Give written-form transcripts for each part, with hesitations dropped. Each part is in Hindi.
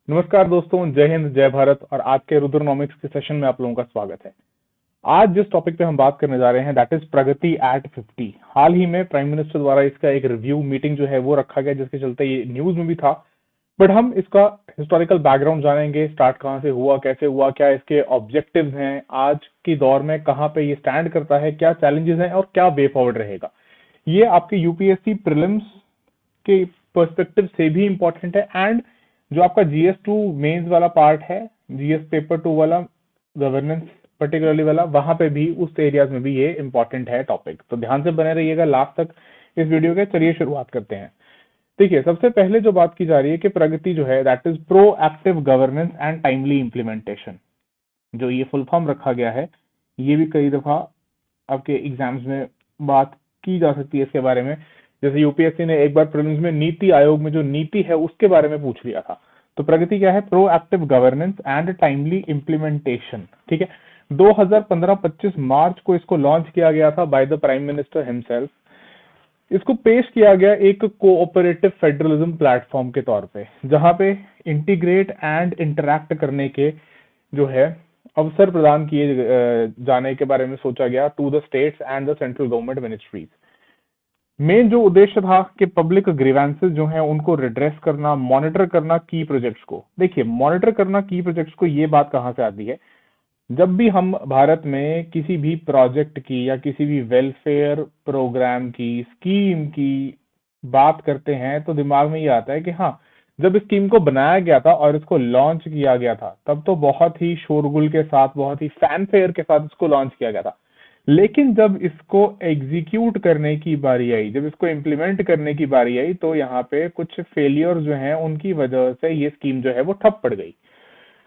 नमस्कार दोस्तों, जय हिंद, जय भारत। और आज के रुद्रनॉमिक्स के सेशन में आप लोगों का स्वागत है। आज जिस टॉपिक पे हम बात करने जा रहे हैं दैट इज प्रगति एट 50। हाल ही में प्राइम मिनिस्टर द्वारा इसका एक रिव्यू मीटिंग जो है वो रखा गया, जिसके चलते ये न्यूज में भी था। बट हम इसका हिस्टोरिकल बैकग्राउंड जानेंगे, स्टार्ट कहाँ से हुआ, कैसे हुआ, क्या इसके ऑब्जेक्टिव्स हैं, आज की दौर में कहाँ पे ये स्टैंड करता है, क्या चैलेंजेस हैं और क्या वे फॉरवर्ड रहेगा। ये आपके यूपीएससी प्रीलिम्स के पर्सपेक्टिव से भी इंपॉर्टेंट है, एंड जो आपका GS2 मेंस वाला पार्ट है, जीएस पेपर 2 वाला, गवर्नेंस पर्टिकुलरली वाला, वहां पे भी उस एरियाज में भी ये इंपॉर्टेंट है टॉपिक। तो ध्यान से बने रहिएगा लास्ट तक इस वीडियो के। चलिए शुरुआत करते हैं। देखिए, सबसे पहले जो बात की जा रही है कि प्रगति जो है that is proactive governance and timely implementation. जो ये फुल फॉर्म रखा गया है, ये भी कई दफा आपके एग्जाम्स में बात की जा सकती है इसके बारे में। जैसे यूपीएससी ने एक बार प्रीलिम्स में नीति आयोग में जो नीति है उसके बारे में पूछ लिया था। तो प्रगति क्या है? Proactive governance and timely implementation. ठीक है, 2015-25 मार्च को इसको लॉन्च किया गया था bye the prime minister himself. इसको पेश किया गया एक कोऑपरेटिव फेडरलिज्म प्लेटफॉर्म के तौर पे, जहां पे इंटीग्रेट एंड इंटरैक्ट करने के जो है अवसर प्रदान किए जाने के बारे में सोचा गया to the states and the central government ministries. Main जो उद्देश्य था कि पब्लिक ग्रीवेंसेस जो हैं उनको रिड्रेस करना, मॉनिटर करना की प्रोजेक्ट्स को। देखिए, मॉनिटर करना की प्रोजेक्ट्स को, ये बात कहां से आती है? जब भी हम भारत में किसी भी प्रोजेक्ट की या किसी भी वेलफेयर प्रोग्राम की, स्कीम की बात करते हैं तो दिमाग में ये आता है कि हाँ, जब इस स्कीम को बनाया गया था और इसको लॉन्च किया गया था तब तो बहुत ही शोरगुल के साथ, बहुत ही फैनफेयर के साथ इसको लॉन्च किया गया था। लेकिन जब इसको एग्जीक्यूट करने की बारी आई, जब इसको इम्प्लीमेंट करने की बारी आई, तो यहाँ पे कुछ फेलियर जो हैं उनकी वजह से ये स्कीम जो है वो ठप पड़ गई।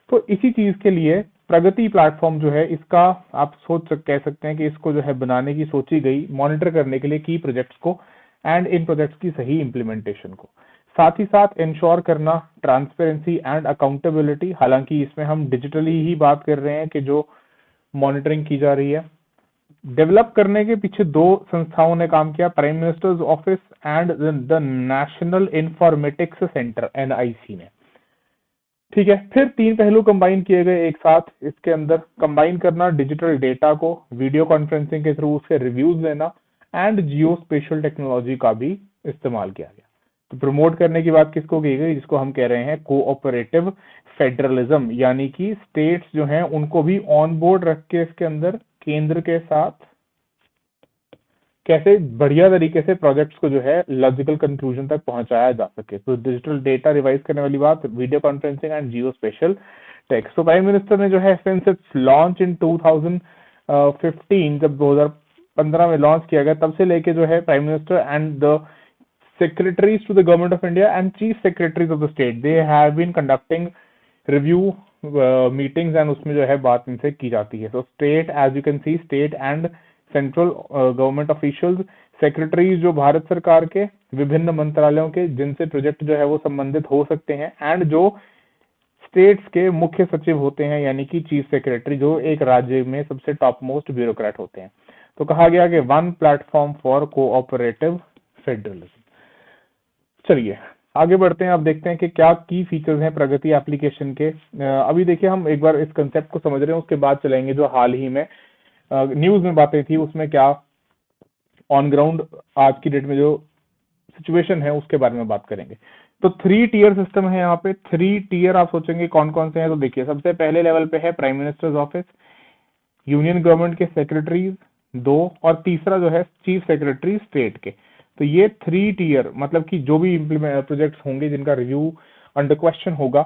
तो इसी चीज के लिए प्रगति प्लेटफॉर्म जो है, इसका आप कह सकते हैं कि इसको जो है बनाने की सोची गई, मॉनिटर करने के लिए की प्रोजेक्ट्स को एंड इन प्रोजेक्ट्स की सही इम्प्लीमेंटेशन को। साथ ही साथ इंश्योर करना ट्रांसपेरेंसी एंड अकाउंटेबिलिटी। हालांकि इसमें हम डिजिटली ही बात कर रहे हैं कि जो मॉनिटरिंग की जा रही है। डेवलप करने के पीछे दो संस्थाओं ने काम किया, prime minister's office and the national informatics centre, NIC ने। ठीक है, फिर तीन पहलू कंबाइन किए गए एक साथ इसके अंदर। कंबाइन करना डिजिटल डेटा को, वीडियो कॉन्फ्रेंसिंग के थ्रू उसके रिव्यूज लेना, एंड जियो स्पेशल टेक्नोलॉजी का भी इस्तेमाल किया गया। तो प्रमोट करने की बात किसको की गई? जिसको हम कह रहे हैं कोऑपरेटिव फेडरलिज्म, यानी कि स्टेट्स जो हैं उनको भी ऑन बोर्ड रख के इसके अंदर केंद्र के साथ कैसे बढ़िया तरीके से प्रोजेक्ट्स को जो है लॉजिकल कंक्लूजन तक पहुंचाया जा सके। तो डिजिटल डेटा रिवाइज करने वाली बात, video conferencing and Jio special text. तो प्राइम मिनिस्टर ने जो है सिंस इट्स लॉन्च इन 2015, जब 2015 में लॉन्च किया गया, तब से लेके जो है prime minister and the secretaries to the government of India and chief secretaries of the state, they have been conducting review meetings, and उसमें जो है बात इनसे की जाती है। तो state, as you can see, state and central government officials, secretaries जो भारत सरकार के विभिन्न मंत्रालयों के, जिनसे प्रोजेक्ट जो है वो संबंधित हो सकते हैं, एंड जो स्टेट्स के मुख्य सचिव होते हैं, यानी कि चीफ सेक्रेटरी, जो एक राज्य में सबसे टॉप मोस्ट ब्यूरोक्रेट होते हैं। तो कहा गया कि one platform for cooperative federalism. चलिए आगे बढ़ते हैं। अब देखते हैं कि क्या की फीचर्स हैं प्रगति एप्लीकेशन के। अभी देखिए, हम एक बार इस कंसेप्ट को समझ रहे हैं, उसके बाद चलेंगे जो हाल ही में न्यूज में बातें थी, उसमें क्या ऑन ग्राउंड आज की डेट में जो सिचुएशन है उसके बारे में बात करेंगे। तो 3 टियर सिस्टम है यहाँ पे। 3 टियर आप सोचेंगे कौन कौन से हैं? तो देखिए, सबसे पहले लेवल पे है prime minister's office, union government के सेक्रेटरीज 2, और तीसरा जो है चीफ सेक्रेटरी स्टेट के। तो ये 3 टियर, मतलब कि जो भी प्रोजेक्ट्स होंगे जिनका रिव्यू अंडर क्वेश्चन होगा,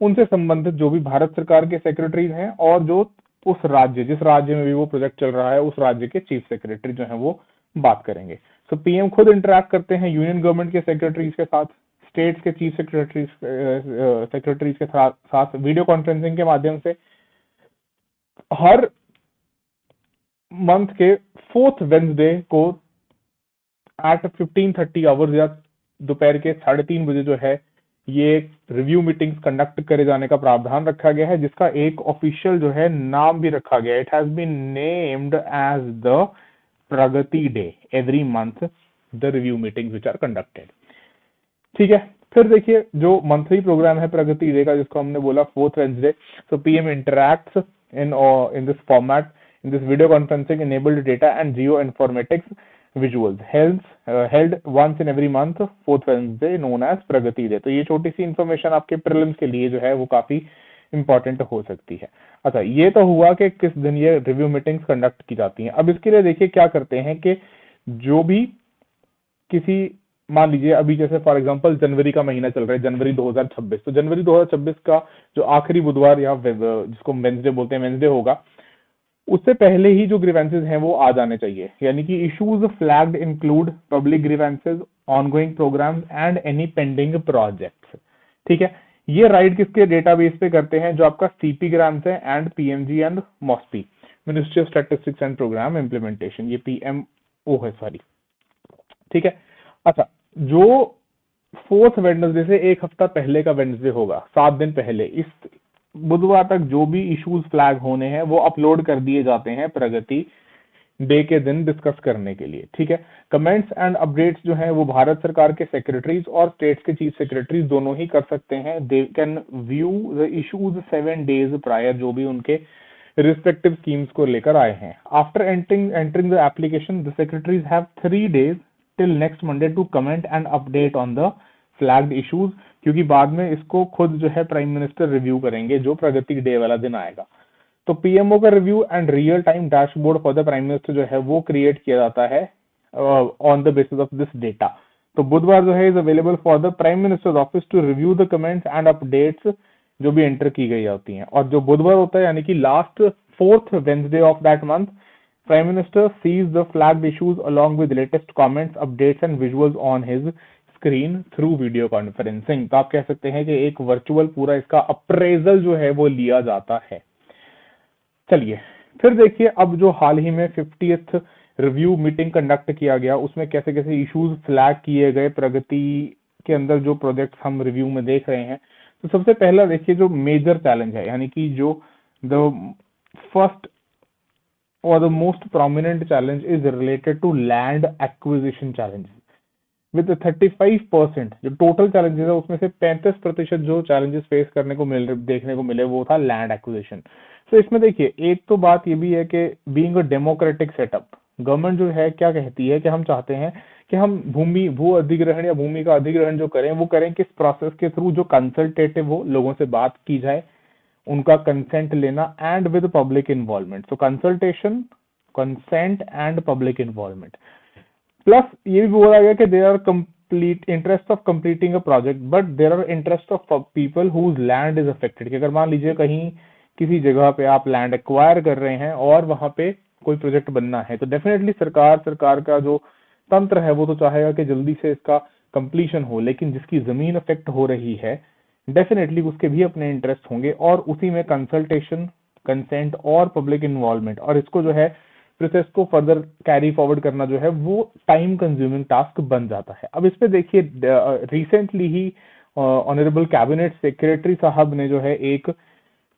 उनसे संबंधित जो भी भारत सरकार के सेक्रेटरीज हैं, और जो उस राज्य, जिस राज्य में भी वो प्रोजेक्ट चल रहा है, उस राज्य के चीफ सेक्रेटरी जो है वो बात करेंगे। सो पीएम खुद इंटरेक्ट करते हैं यूनियन गवर्नमेंट के सेक्रेटरीज के साथ, स्टेट्स के चीफ सेक्रेटरीज के साथ वीडियो कॉन्फ्रेंसिंग के माध्यम से। हर मंथ के 4th वेडनेसडे को एट 15:30 आवर्स, या दोपहर के 3:30 बजे जो है, ये रिव्यू मीटिंग्स कंडक्ट करे जाने का प्रावधान रखा गया है, जिसका एक ऑफिशियल जो है नाम भी रखा गया है। It has been named as the Pragati day. Every month the review meetings which are conducted. ठीक है, फिर देखिए जो मंथली प्रोग्राम है प्रगति डे का, जिसको हमने बोला 4th Wednesday, so PM interacts in this format, in this video conferencing enabled data and geoinformatics visuals held once in every month, 4th Wednesday known as Pragati day. तो ये छोटी सी इंफॉर्मेशन आपके प्रीलिम्स के लिए जो है वो काफी इंपॉर्टेंट हो सकती है। अच्छा, ये तो हुआ कि किस दिन ये रिव्यू मीटिंग्स कंडक्ट की जाती हैं। अब इसके लिए देखिए क्या करते हैं कि जो भी किसी, मान लीजिए अभी जैसे फॉर एग्जांपल जनवरी का महीना चल रहा है, जनवरी 2026, तो जनवरी 2026 का जो आखिरी बुधवार या जिसको वेंसडे बोलते हैं, वेंसडे होगा, उससे पहले ही जो ग्रीवेंसेज हैं वो आ जाने चाहिए। यानी कि issues flagged include public grievances, ongoing programmes and any pending projects. ठीक है, ये राइट किसके डेटाबेस पे करते हैं? जो आपका सीपी ग्राम्स है and PMG and MOSPI, ministry of statistics and programme implementation, ये पीएमओ है सॉरी। ठीक है, अच्छा, जो 4th वेडनेसडे से एक हफ्ता पहले का वेडनेसडे होगा, 7 दिन पहले, इस बुधवार तक जो भी इश्यूज फ्लैग होने हैं वो अपलोड कर दिए जाते हैं प्रगति डे के दिन डिस्कस करने के लिए। ठीक है, कमेंट्स एंड अपडेट्स जो है वो भारत सरकार के सेक्रेटरीज और स्टेट्स के चीफ सेक्रेटरीज दोनों ही कर सकते हैं। They can view the issues 7 days prior, जो भी उनके रिस्पेक्टिव स्कीम्स को लेकर आए हैं। After entering the application, the secretaries have 3 days till next Monday to comment and update on the flagged issues, क्योंकि बाद में इसको खुद जो है प्राइम मिनिस्टर रिव्यू करेंगे जो प्रगति डे वाला दिन आएगा। तो पीएमओ का review and real time dashboard for the prime minister जो है वो क्रिएट किया जाता है on the basis of this data. तो बुधवार जो है is available for the prime minister's office to review the comments and updates जो भी एंटर की गई होती हैं। और जो बुधवार होता है यानी कि last 4th Wednesday of that month, prime minister sees the flagged issues along with latest comments, updates and visuals on his screen through video conferencing. तो आप कह सकते हैं कि एक वर्चुअल पूरा इसका अप्रेजल जो है वो लिया जाता है। चलिए फिर देखिए, अब जो हाल ही में 50th रिव्यू मीटिंग कंडक्ट किया गया, उसमें कैसे कैसे इश्यूज फ्लैग किए गए प्रगति के अंदर, जो प्रोजेक्ट्स हम रिव्यू में देख रहे हैं। तो सबसे पहला देखिए जो मेजर चैलेंज है, यानी कि जो द फर्स्ट और the most prominent challenge is related to land acquisition challenge with 35%। जो टोटल चैलेंजेस है उसमें से 35% जो चैलेंजेस फेस करने को देखने को मिले वो था लैंड एक्विजिशन। तो इसमें देखिए एक तो बात ये भी है कि being a democratic setup, government जो है क्या कहती है कि हम चाहते हैं कि हम भू अधिग्रहण या भूमि का अधिग्रहण जो करें वो करें किस प्रोसेस के थ्रू, जो कंसल्टेटिव हो, लोगों से बात की जाए, उनका कंसेंट लेना and with public involvement. So consultation, consent and public involvement. Plus ये भी बोला गया कि there are complete interest of completing a project but there are interest of people whose land is affected. कि अगर मान लीजिए कहीं किसी जगह पे आप लैंड एक्वायर कर रहे हैं और वहां पे कोई प्रोजेक्ट बनना है, तो डेफिनेटली सरकार का जो तंत्र है वो तो चाहेगा कि जल्दी से इसका कंप्लीशन हो, लेकिन जिसकी जमीन अफेक्ट हो रही है डेफिनेटली उसके भी अपने इंटरेस्ट होंगे, और उसी में कंसल्टेशन, कंसेंट और पब्लिक इन्वॉल्वमेंट, और इसको जो है प्रोसेस को फर्दर कैरी फॉरवर्ड करना जो है वो टाइम कंज्यूमिंग टास्क बन जाता है। अब इस पे देखिए रिसेंटली ही ऑनरेबल कैबिनेट सेक्रेटरी साहब ने जो है एक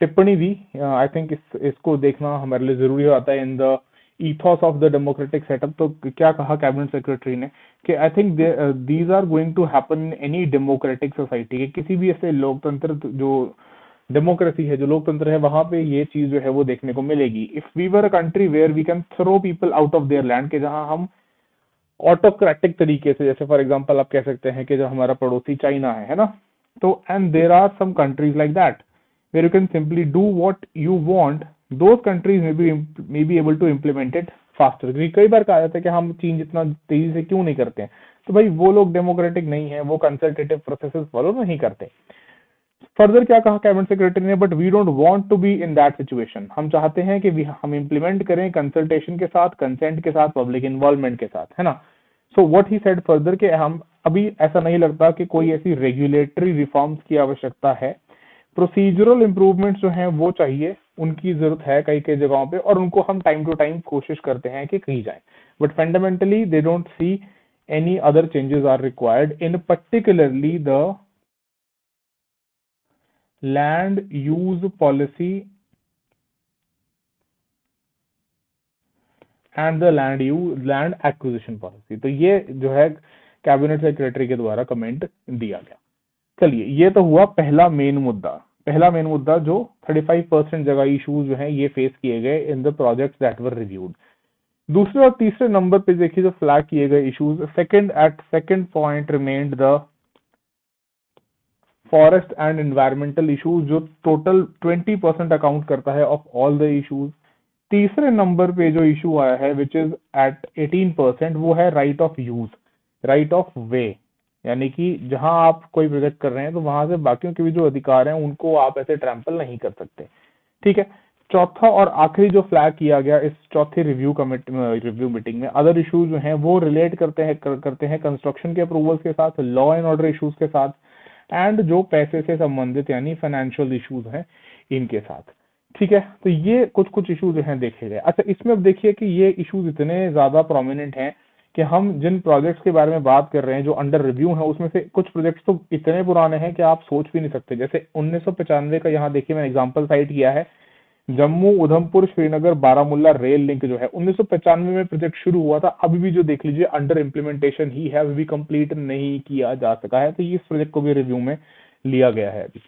टिप्पणी दी। आई थिंक इसको देखना हमारे लिए जरूरी होता है in the ethos of the democratic setup. तो क्या कहा कैबिनेट सेक्रेटरी ने कि I think these are going to happen in any democratic society, के किसी भी ऐसे लोकतंत्र, जो डेमोक्रेसी है, जो लोकतंत्र है, वहां पे ये चीज जो है वो देखने को मिलेगी। If we were a country where we can throw people out of their land, के जहां हम ऑटोक्रेटिक तरीके से, जैसे फॉर एग्जांपल आप कह सकते हैं कि जो हमारा पड़ोसी चाइना है ना, तो and there are some countries like that where you can simply do what you want, those countries may be able to implement it faster. क्योंकि कई बार कहा जाता है कि हम चीन जितना तेजी से क्यों नहीं करते हैं, तो भाई वो लोग डेमोक्रेटिक नहीं है, वो कंसल्टेटिव प्रोसेसेस फॉलो नहीं करते। फर्दर क्या कहा कैबिनेट सेक्रेटरी ने, but we don't want to be in that situation. हम चाहते हैं कि हम इंप्लीमेंट करें कंसल्टेशन के साथ, कंसेंट के साथ, पब्लिक इन्वॉल्वमेंट के साथ, है ना। So what he said further के हम अभी ऐसा नहीं लगता कि कोई ऐसी रेगुलेटरी रिफॉर्म्स की आवश्यकता है। प्रोसीजरल इंप्रूवमेंट्स जो हैं वो चाहिए, उनकी जरूरत है कई कई जगहों पे, और उनको हम टाइम टू टाइम कोशिश करते हैं कि की जाए, but fundamentally they don't see any other changes are required in particularly the land use policy and the land acquisition policy. तो ये जो है कैबिनेट सेक्रेटरी के द्वारा कमेंट दिया गया। चलिए, ये तो हुआ पहला मेन मुद्दा जो 35% जगह इश्यूज जो हैं ये फेस किए गए in the projects that were reviewed. दूसरे और तीसरे नंबर पे देखिए जो फ्लैग किए गए issues, second point remained the forest and environmental issues, जो टोटल 20% अकाउंट करता है ऑफ ऑल द इश्यूज। तीसरे नंबर पे जो इशू आया है विच इज एट 18%, वो है right of use, right of वे, यानी कि जहां आप कोई प्रोजेक्ट कर रहे हैं तो वहां से बाकियों के भी जो अधिकार हैं उनको आप ऐसे ट्रैम्पल नहीं कर सकते। ठीक है। चौथा और आखिरी जो फ्लैग किया गया इस चौथी रिव्यू मीटिंग में, अदर इश्यूज जो हैं वो रिलेट करते हैं कंस्ट्रक्शन के अप्रूवल्स के साथ, लॉ एंड ऑर्डर इश्यूज के साथ, एंड जो पैसे से संबंधित यानी फाइनेंशियल इश्यूज हैं इनके साथ। ठीक है, तो ये कुछ इश्यूज हैं देखे गए। अच्छा, इसमें अब देखिए कि ये इश्यूज इतने ज्यादा प्रोमिनेंट हैं कि हम जिन प्रोजेक्ट्स के बारे में बात कर रहे हैं जो अंडर रिव्यू हैं, उसमें से कुछ प्रोजेक्ट्स तो इतने पुराने हैं कि आप सोच भी नहीं सकते। जैसे 1995 का यहाँ देखिए मैंने एग्जाम्पल साइट किया है, जम्मू उधमपुर श्रीनगर बारामुल्ला रेल लिंक जो है 1995 में प्रोजेक्ट शुरू हुआ था, अभी भी जो देख लीजिए अंडर इम्प्लीमेंटेशन ही है, अभी भी कंप्लीट नहीं किया जा सका है। तो इस प्रोजेक्ट को भी रिव्यू में लिया गया है अभी।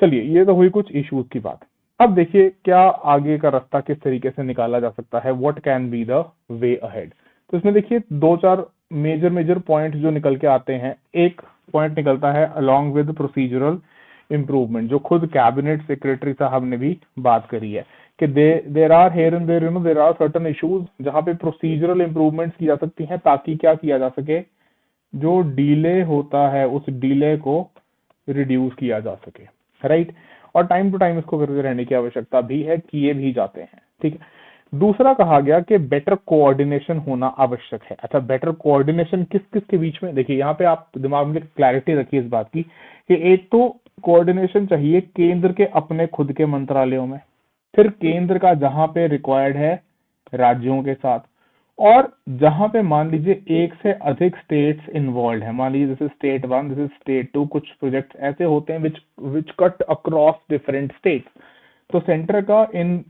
चलिए, ये तो हुई कुछ इश्यूज की बात। अब देखिए क्या आगे का रास्ता किस तरीके से निकाला जा सकता है, what can be the way ahead. तो इसमें देखिए दो चार मेजर पॉइंट जो निकल के आते हैं। एक पॉइंट निकलता है अलोंग विद प्रोसीजरल इम्प्रूवमेंट, जो खुद कैबिनेट सेक्रेटरी साहब ने भी बात करी है कि there are here and there there are certain issues जहां पे प्रोसीजरल इम्प्रूवमेंट्स की जा सकती हैं, ताकि क्या किया जा सके, जो डिले होता है उस डिले को रिड्यूस किया जा सके, राइट। और टाइम टू टाइम इसको करते रहने की आवश्यकता भी है, किए भी जाते हैं। ठीक है। दूसरा कहा गया कि बेटर कोऑर्डिनेशन होना आवश्यक है। अच्छा, बेटर कोऑर्डिनेशन किस किस के बीच में, देखिए यहाँ पे आप दिमाग में क्लैरिटी रखिए इस बात की कि एक तो कोऑर्डिनेशन चाहिए केंद्र के अपने खुद के मंत्रालयों में, फिर केंद्र का जहां पे रिक्वायर्ड है राज्यों के साथ, और जहां पे मान लीजिए एक से अधिक स्टेट्स इन्वॉल्व है, मान लीजिए जैसे स्टेट 1, दिस इज स्टेट 2, कुछ प्रोजेक्ट्स ऐसे होते हैं which cut across different states, तो सेंटर का इन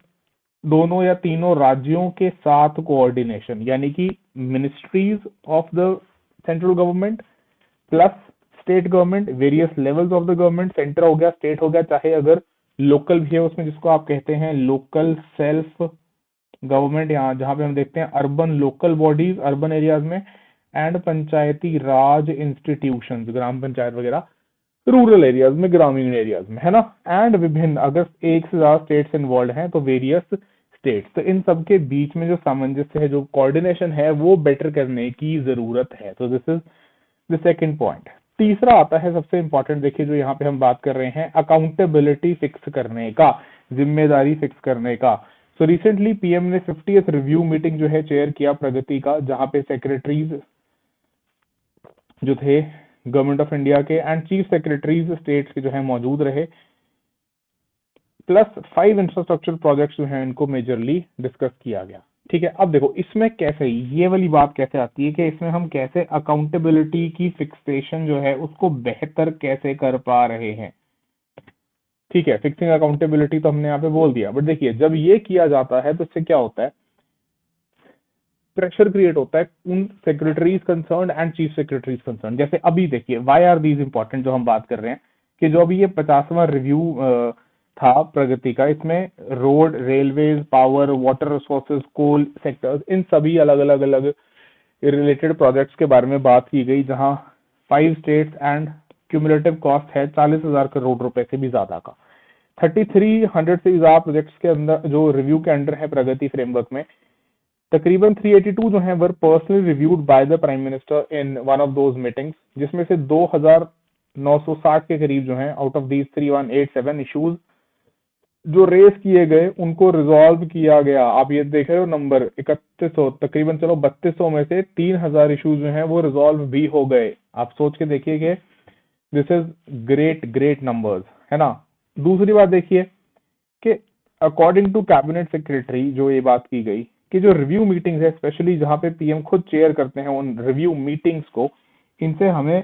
दोनों या तीनों राज्यों के साथ कोऑर्डिनेशन, यानी कि ministries of the central government plus state government, various levels of the government, centre हो गया, स्टेट हो गया, चाहे अगर लोकल भी है उसमें, जिसको आप कहते हैं लोकल सेल्फ गवर्नमेंट, यहाँ जहां पे हम देखते हैं urban local bodies urban areas में, एंड पंचायती राज इंस्टीट्यूशंस, ग्राम पंचायत वगैरह रूरल एरियाज में, ग्रामीण एरियाज में, है ना। एंड विभिन्न, अगर एक से ज्यादा स्टेट्स इन्वॉल्व हैं तो वेरियस स्टेट्स, तो इन सब के बीच में जो सामंजस्य है, जो कोऑर्डिनेशन है, वो बेटर करने की जरूरत है। तो this is the second point. तीसरा आता है सबसे इंपॉर्टेंट, देखिए जो यहाँ पे हम बात कर रहे हैं, अकाउंटेबिलिटी फिक्स करने का, जिम्मेदारी फिक्स करने का। सो रिसेंटली पीएम ने 50th रिव्यू मीटिंग जो है चेयर किया प्रगति का, जहां पे सेक्रेटरीज जो थे गवर्नमेंट ऑफ इंडिया के एंड चीफ सेक्रेटरीज स्टेट्स के जो है मौजूद रहे, प्लस 5 इंफ्रास्ट्रक्चर प्रोजेक्ट्स जो हैं इनको मेजरली डिस्कस किया गया। ठीक है। अब देखो इसमें कैसे, ये वाली बात कैसे आती है कि इसमें हम कैसे अकाउंटेबिलिटी की फिक्सेशन जो है उसको बेहतर कैसे कर पा रहे हैं। ठीक है, फिक्सिंग अकाउंटेबिलिटी तो हमने यहाँ पे बोल दिया, बट देखिए जब ये किया जाता है तो इससे क्या होता है, प्रेशर क्रिएट होता है उन secretaries concern and chief secretaries concern. जैसे अभी देखिए व्हाई आर दीज इंपॉर्टेंट, जो हम बात कर रहे हैं कि जो अभी ये 50वां रिव्यू था प्रगति का, इसमें road, railways, power, water resources, coal sectors, इन सभी अलग अलग रिलेटेड प्रोजेक्ट्स के बारे में बात की गई, जहां 5 स्टेट्स एंड क्यूमुलेटिव कॉस्ट है 40,000 करोड़ रुपए से भी ज्यादा का। 3300 से ज्यादा प्रोजेक्ट्स के अंदर जो रिव्यू के अंडर है प्रगति फ्रेमवर्क में, तकरीबन 382 जो हैं were personally reviewed by the prime minister in one of those meetings, जिसमें से 2960 के करीब जो हैं आउट ऑफ दीज 3187 इश्यूज जो रेस किए गए उनको रिजॉल्व किया गया। आप ये देख रहे हो नंबर 3100, तकरीबन चलो 3200 में से 3000 इश्यूज जो हैं वो रिजॉल्व भी हो गए। आप सोच के देखिए कि दिस इज ग्रेट नंबर्स, है ना। दूसरी बात देखिए कि अकॉर्डिंग टू कैबिनेट सेक्रेटरी जो ये बात की गई कि जो रिव्यू मीटिंग्स है, स्पेशली जहां पे पीएम खुद चेयर करते हैं उन रिव्यू मीटिंग्स को, इनसे हमें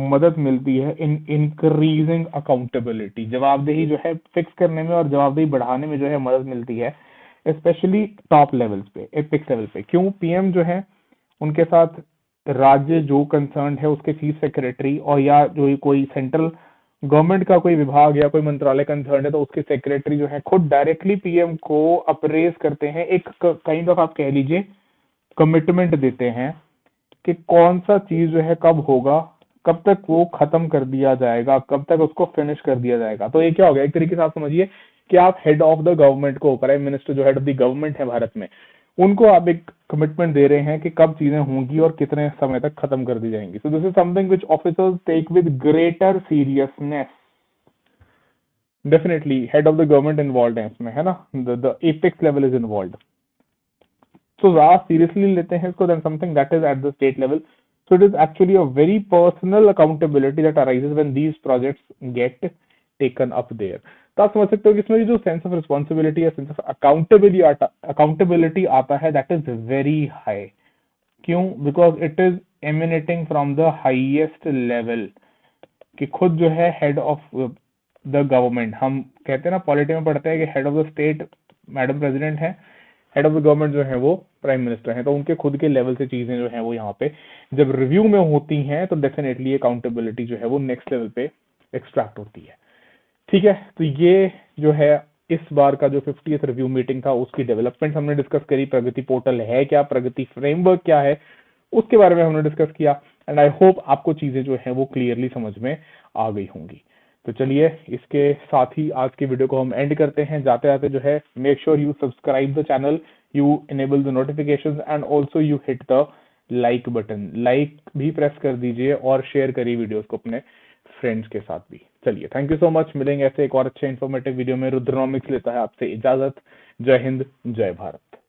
मदद मिलती है इन इंक्रीजिंग अकाउंटेबिलिटी, जवाबदेही जो है फिक्स करने में और जवाबदेही बढ़ाने में जो है मदद मिलती है, स्पेशली टॉप लेवल्स पे, एपिक्स लेवल पे। क्यों? पीएम जो है उनके साथ राज्य जो कंसर्न है उसके चीफ सेक्रेटरी और या जो कोई सेंट्रल गवर्नमेंट का कोई विभाग या कोई मंत्रालय कंसर्न है तो उसके सेक्रेटरी जो है खुद डायरेक्टली पीएम को अप्रेज करते हैं, एक काइंड ऑफ आप कह लीजिए कमिटमेंट देते हैं कि कौन सा चीज जो है कब होगा, कब तक वो खत्म कर दिया जाएगा, कब तक उसको फिनिश कर दिया जाएगा। तो ये क्या हो गया, एक तरीके से आप समझिए कि आप हेड ऑफ द गवर्नमेंट को, प्राइम मिनिस्टर जो हेड ऑफ द गवर्नमेंट है भारत में, उनको आप एक कमिटमेंट दे रहे हैं कि कब चीजें होंगी और कितने समय तक खत्म कर दी जाएंगी। So this is something which officers take with greater seriousness. Definitely head of the government involve है इसमें, है ना, the apex level is involve. So ज्यादा सीरियसली लेते हैं इसको than something that is at the state level. So it is actually a very personal accountability that arises when these projects get taken up there. तो आप समझ सकते हो कि इसमें जो सेंस ऑफ रिस्पॉन्सिबिलिटी या सेंस ऑफ अकाउंटेबिलिटी आता है दैट इज वेरी हाई। क्यों? Because it is emanating from the highest level, कि खुद जो है हेड ऑफ द गवर्नमेंट, हम कहते हैं ना पॉलिटी में पढ़ते हैं कि head of the state madam president है, हेड ऑफ द गवर्नमेंट जो है वो प्राइम मिनिस्टर है, तो उनके खुद के लेवल से चीजें जो है वो यहाँ पे जब रिव्यू में होती हैं तो डेफिनेटली अकाउंटेबिलिटी जो है वो नेक्स्ट लेवल पे एक्सट्रैक्ट होती है। ठीक है, तो ये जो है इस बार का जो 50th रिव्यू मीटिंग था उसकी डेवलपमेंट हमने डिस्कस करी। प्रगति पोर्टल है क्या, प्रगति फ्रेमवर्क क्या है, उसके बारे में हमने डिस्कस किया एंड आई होप आपको चीजें जो है वो क्लियरली समझ में आ गई होंगी। तो चलिए इसके साथ ही आज की वीडियो को हम एंड करते हैं। जाते जाते जो है make sure you subscribe the channel, you enable the notifications and also you hit the like button, like भी प्रेस कर दीजिए और शेयर करिए वीडियोस को अपने फ्रेंड्स के साथ भी। चलिए थैंक यू सो मच, मिलेंगे ऐसे एक और अच्छे इन्फॉर्मेटिव वीडियो में। रुद्रनॉमिक्स लेता है आपसे इजाजत। जय हिंद, जय भारत।